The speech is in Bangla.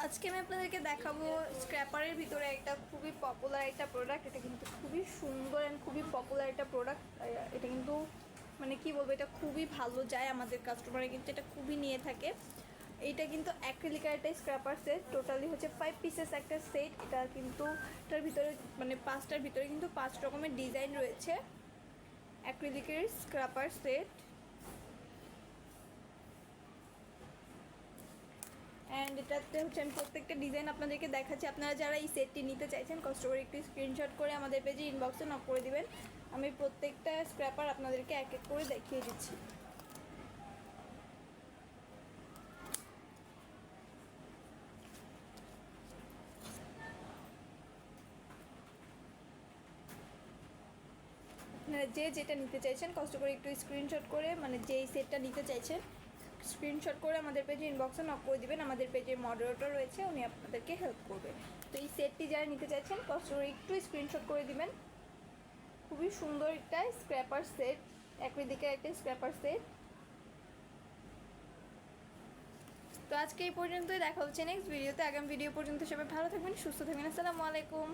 আজকে আমি আপনাদেরকে দেখাবো স্ক্র্যাপারের ভিতরে একটা খুবই পপুলার একটা প্রোডাক্ট। এটা কিন্তু খুবই সুন্দর অ্যান্ড খুবই পপুলার একটা প্রোডাক্ট। এটা কিন্তু মানে কি বলবো, এটা খুবই ভালো যায়, আমাদের কাস্টমারে কিন্তু এটা খুবই নিয়ে থাকে। এইটা কিন্তু অ্যাক্রিলিকের একটা স্ক্র্যাপার সেট, টোটালি হচ্ছে 5 পিসেস একটা সেট। এটা কিন্তু এটার ভিতরে মানে 5টার ভিতরে কিন্তু 5 রকমের ডিজাইন রয়েছে। অ্যাক্রিলিকের স্ক্র্যাপার সেট অ্যান্ড এটাতে হচ্ছে আমি প্রত্যেকটা ডিজাইন আপনাদেরকে দেখাচ্ছি। আপনারা যারা এই সেটটি নিতে চাইছেন কষ্ট করে একটু স্ক্রিনশট করে আমাদের পেজে ইনবক্সে নক করে দিবেন। আমি প্রত্যেকটা স্ক্র্যাপার আপনাদেরকে এক এক করে দেখিয়ে দিচ্ছি। আপনারা যে যেটা নিতে চাইছেন কষ্ট করে একটু স্ক্রিনশট করে মানে যেই সেটটা নিতে চাইছেন স্ক্রিনশট করে আমাদের পেজে ইনবক্সে নক করে দিবেন। আমাদের পেজে মডারেটর রয়েছে, উনি আপনাদেরকে হেল্প করবে। তো এই সেটটি যারা নিতে চাইছেন কষ্ট করে একটু স্ক্রিনশট করে দিবেন। খুবই সুন্দর একটা স্ক্র্যাপার সেট, অ্যাক্রিলিকের একটা স্ক্র্যাপার সেট। তো আজকে এই পর্যন্তই, দেখা হচ্ছে নেক্সট ভিডিওতে। আগামী ভিডিও পর্যন্ত সবাই ভালো থাকবেন, সুস্থ থাকবেন। আসসালামু আলাইকুম।